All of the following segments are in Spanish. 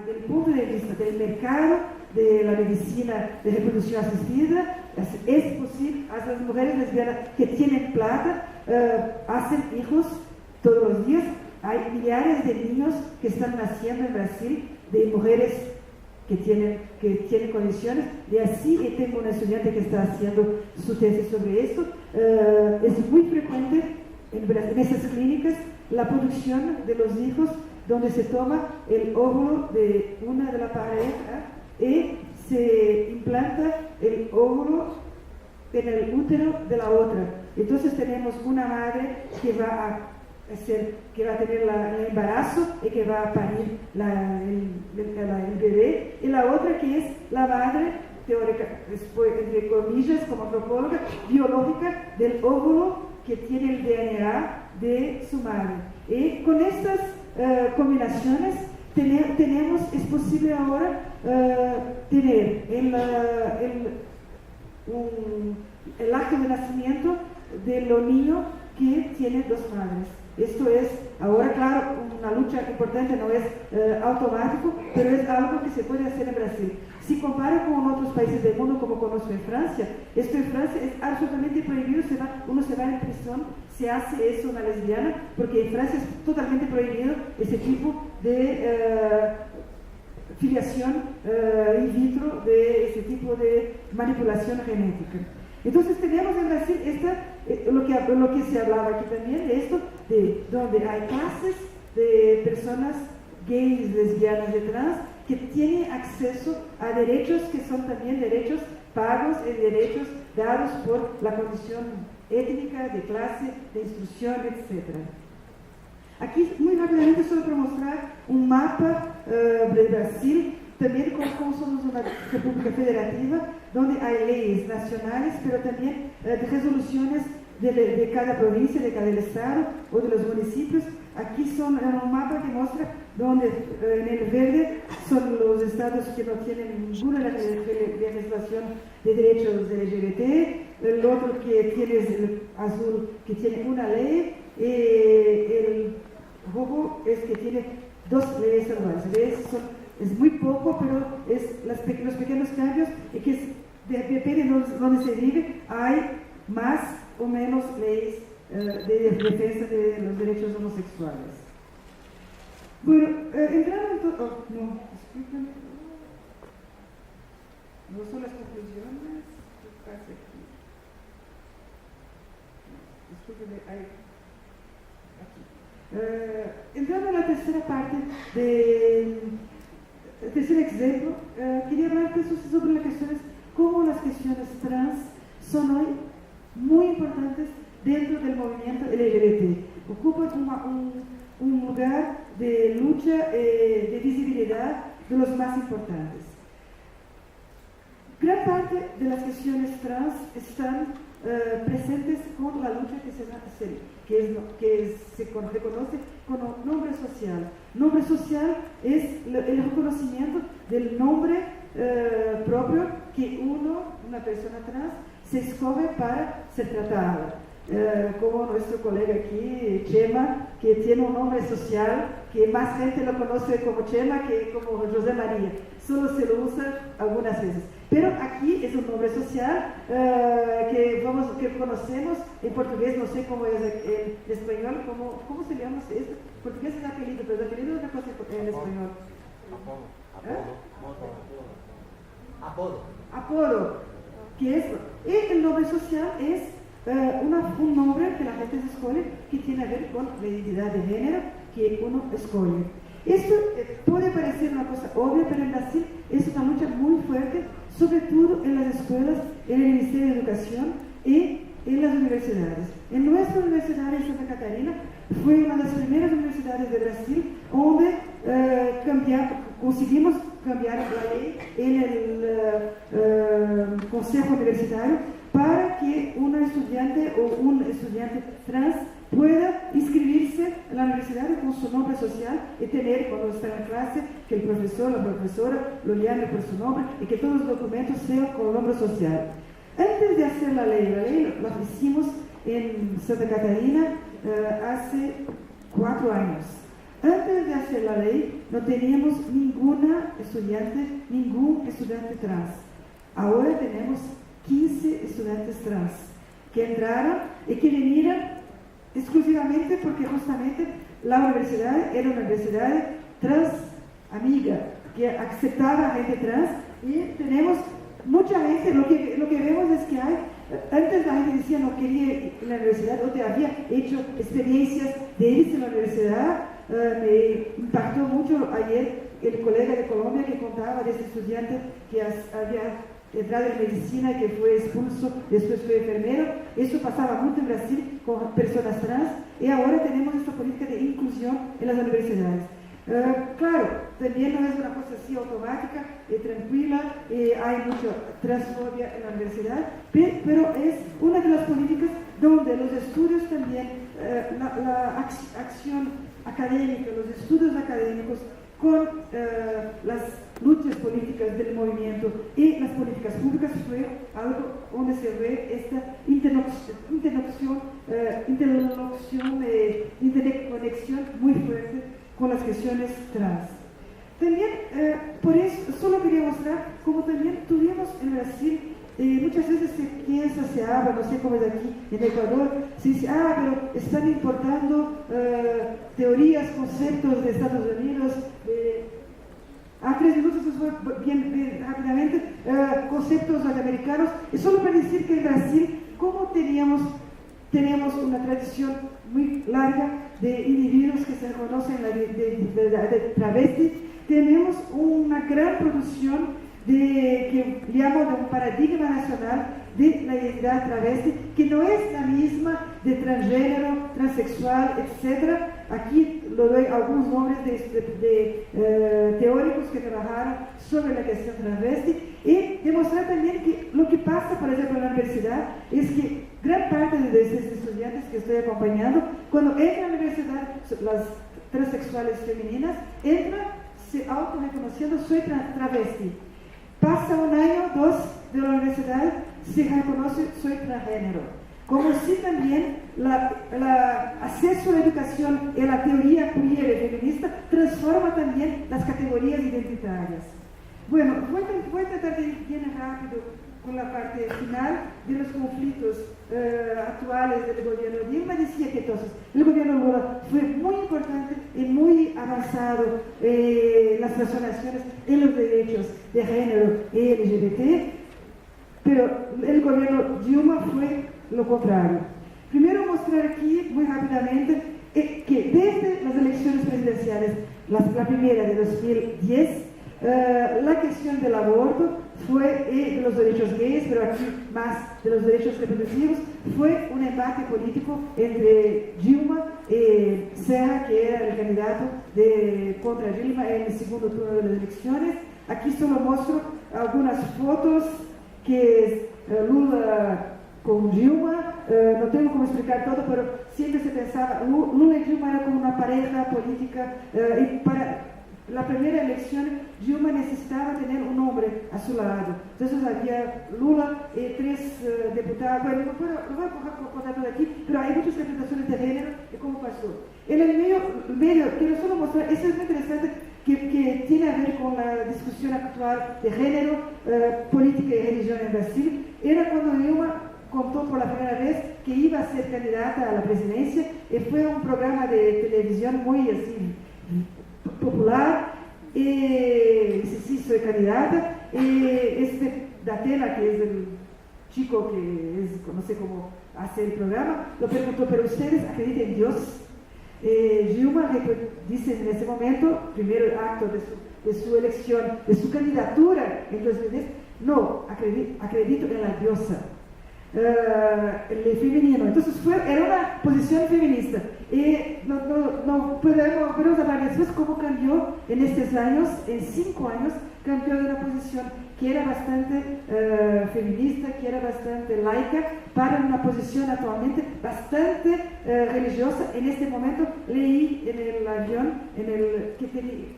Del punto de vista del mercado de la medicina de reproducción asistida, es posible, a las mujeres lesbianas que tienen plata, hacen hijos todos los días. Hay millares de niños que están naciendo en Brasil de mujeres que tienen condiciones. Y así tengo una estudiante que está haciendo su tesis sobre esto. Es muy frecuente en esas clínicas la producción de los hijos, donde se toma el óvulo de una de la pareja y se implanta el óvulo en el útero de la otra. Entonces tenemos una madre que va a tener el embarazo y que va a parir el bebé, y la otra que es la madre teórica, después, entre comillas, como antropóloga, biológica del óvulo que tiene el DNA de su madre. Y con estas combinaciones es posible ahora tener el acto de nacimiento de los niños que tienen dos madres. Esto es, ahora claro, una lucha importante, no es automático, pero es algo que se puede hacer en Brasil. Si compara con otros países del mundo, como conozco en Francia, esto en Francia es absolutamente prohibido, uno se va en prisión si hace eso una lesbiana, porque en Francia es totalmente prohibido ese tipo de filiación in vitro, de ese tipo de manipulación genética. Entonces tenemos en Brasil lo que se hablaba aquí también, de esto, de donde hay clases de personas gays, lesbianas y trans que tienen acceso a derechos que son también derechos pagos y derechos dados por la condición étnica, de clase, de instrucción, etc. Aquí muy rápidamente solo para mostrar un mapa de Brasil, también como somos una república federativa, donde hay leyes nacionales, pero también resoluciones de cada provincia, de cada estado o de los municipios. Aquí son un mapa que muestra donde en el verde son los estados que no tienen ninguna legislación de derechos LGBT, el otro que tiene el azul que tiene una ley, el rojo es que tiene dos leyes anuales. Es muy poco, pero es los pequeños cambios, y que depende de donde se vive, hay más o menos leyes de defensa de los derechos homosexuales. Bueno, entrando en todo... no, explícame. No son las conclusiones. ¿Qué pasa aquí? Discúlpeme, aquí. Entrando en la tercera parte el tercer ejemplo, quería hablar sobre las cuestiones, cómo las cuestiones trans son hoy muy importantes dentro del movimiento LGBT. Ocupan un lugar de lucha, de visibilidad de los más importantes. Gran parte de las cuestiones trans están presentes con la lucha que se reconoce como nombre social. Nombre social es el reconocimiento del nombre propio que una persona trans, se escoge para ser tratada. Como nuestro colega aquí, Chema, que tiene un nombre social que más gente lo conoce como Chema que como José María. Solo se lo usa algunas veces. Pero aquí es un nombre social que conocemos en portugués, no sé cómo es en español, ¿cómo se llama esto? En portugués es apellido, pero el apellido es una cosa en español. Apodo. Que es, y el nombre social es un nombre que la gente se escoge que tiene que ver con la identidad de género que uno escoge. Esto puede parecer una cosa obvia, pero en Brasil es una lucha muy fuerte, sobre todo en las escuelas, en el Ministerio de Educación y en las universidades. En nuestra universidad en Santa Catarina fue una de las primeras universidades de Brasil donde conseguimos cambiar la ley en el Consejo Universitario para que una estudiante o un estudiante trans pueda inscribirse en la universidad con su nombre social y tener, cuando está en clase, que el profesor o la profesora lo llame por su nombre y que todos los documentos sean con nombre social. Antes de hacer la ley la hicimos en Santa Catarina hace 4 años. Antes de hacer la ley, no teníamos ningún estudiante trans. Ahora tenemos 15 estudiantes trans que entraron y que vinieron exclusivamente porque justamente la universidad era una universidad trans amiga, que aceptaba a gente trans, y tenemos mucha gente. Lo que vemos es que hay, antes la gente decía no quería ir a la universidad, o te había hecho experiencias de irse a la universidad. Me impactó mucho ayer el colega de Colombia que contaba de este estudiante que había entrado en medicina, que fue expulso, después fue enfermero. Eso pasaba mucho en Brasil con personas trans, y ahora tenemos esta política de inclusión en las universidades. Claro, también no es una cosa así automática, tranquila, hay mucha transfobia en la universidad, pero es una de las políticas donde los estudios también, la acción académica, los estudios académicos con las luchas políticas del movimiento y las políticas públicas fue algo donde se ve esta interconexión muy fuerte con las cuestiones trans. También, por eso, solo quería mostrar cómo también tuvimos en Brasil, muchas veces se piensa, se habla, no sé cómo es aquí en Ecuador, se dice, pero están importando teorías, conceptos de Estados Unidos, 3 minutos, eso fue bien rápidamente, conceptos norteamericanos, y solo para decir que en Brasil, como tenemos una tradición muy larga de individuos que se reconocen de travesti, tenemos una gran producción que llamo de un paradigma nacional de la identidad travesti, que no es la misma de transgénero, transexual, etc. Aquí lo doy algunos nombres de teóricos que trabajaron sobre la cuestión travesti, y demostrar también que lo que pasa, por ejemplo, en la universidad, es que gran parte de estos estudiantes que estoy acompañando, cuando entran a la universidad, las transexuales femeninas, entran se autorreconociendo, soy travesti. Pasa 1 año, 2 de la universidad, se reconoce, soy transgénero. Como si también el acceso a la educación y a la teoría queer y feminista transforma también las categorías identitarias. Bueno, voy a tratar de ir bien rápido con la parte final de los conflictos actuales del gobierno Dilma. Decía que entonces el gobierno Lula fue muy importante y muy avanzado en las transformaciones en los derechos de género y LGBT, pero el gobierno Dilma fue lo contrario. Primero mostrar aquí muy rápidamente que desde las elecciones presidenciales, la primera de 2010, la cuestión del aborto fue, de los derechos gays, pero aquí más de los derechos reproductivos, fue un embate político entre Dilma y Serra, que era el candidato contra Dilma en el segundo turno de las elecciones. Aquí solo muestro algunas fotos que es Lula con Dilma. No tengo cómo explicar todo, pero siempre se pensaba, Lula y Dilma eran como una pareja política, y para la primera elección, Dilma necesitaba tener un hombre a su lado. Entonces había Lula y 3 diputados. Bueno, no voy a contar todo aquí, pero hay muchas representaciones de género de cómo pasó. En el medio quiero solo mostrar, eso es muy interesante, que tiene a ver con la discusión actual de género, política y religión en Brasil. Era cuando Dilma contó por la primera vez que iba a ser candidata a la presidencia, y fue un programa de televisión muy así popular, sí, soy candidata, Datena, que es el chico que no sé cómo hace el programa, lo preguntó, ¿pero ustedes acreditan en Dios? Dilma dice en ese momento, primer acto de su elección, de su candidatura en 2010, no, acredito en la diosa. El femenino. Entonces era una posición feminista, y no podemos hablar después cómo cambió en estos años, en 5 años cambió de una posición que era bastante feminista, que era bastante laica, para una posición actualmente bastante religiosa. En este momento leí en el avión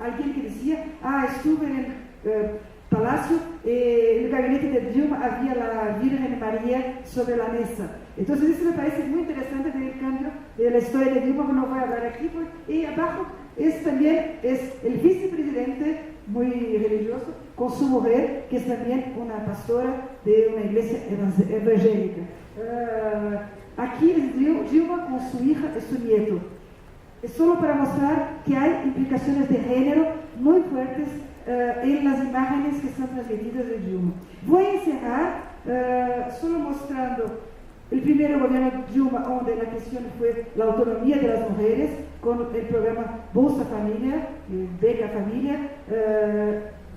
alguien que decía, estuve en el Palacio, en el gabinete de Dilma había la Virgen María sobre la mesa. Entonces eso me parece muy interesante del cambio de la historia de Dilma, que no voy a hablar aquí, y abajo también el vicepresidente, muy religioso, con su mujer, que es también una pastora de una iglesia evangélica. Aquí es Dilma con su hija y su nieto. Es solo para mostrar que hay implicaciones de género muy fuertes en las imágenes que están transmitidas de Dilma. Voy a encerrar solo mostrando el primer gobierno de Dilma, donde la cuestión fue la autonomía de las mujeres, con el programa Bolsa Familia, Beca Familia.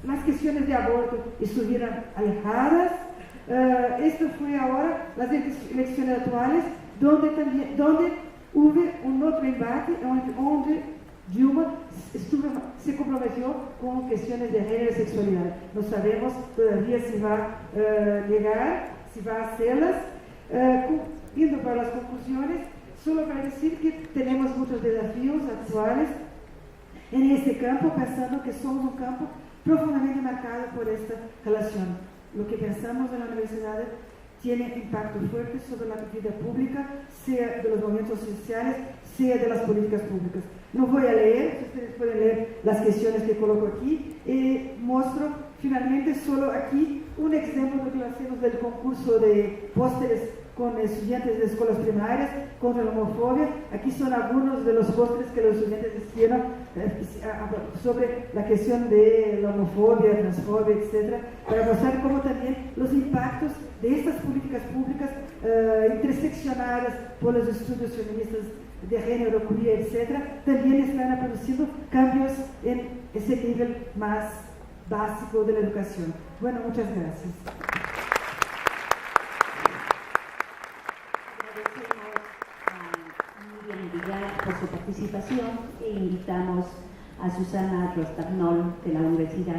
Las cuestiones de aborto estuvieron alejadas. Esto fue ahora las elecciones actuales, donde hubo un otro embate, donde Dilma se comprometió con cuestiones de género y sexualidad. No sabemos todavía si va a llegar, si va a hacerlas. Yendo para las conclusiones, solo para decir que tenemos muchos desafíos actuales en este campo, pensando que somos un campo profundamente marcado por esta relación. Lo que pensamos en la universidad tiene impacto fuerte sobre la vida pública, sea de los movimientos sociales, sea de las políticas públicas. No voy a leer, ustedes pueden leer las cuestiones que coloco aquí, y muestro finalmente solo aquí un ejemplo de lo que hacemos del concurso de pósteres con estudiantes de escuelas primarias contra la homofobia. Aquí son algunos de los pósteres que los estudiantes hicieron sobre la cuestión de la homofobia, transfobia, etc., para mostrar cómo también los impactos de estas políticas públicas interseccionadas por los estudios feministas de género, queer, etc., también están produciendo cambios en ese nivel más básico de la educación. Bueno, muchas gracias. Por su participación e invitamos a Susana Rostagnol de la Universidad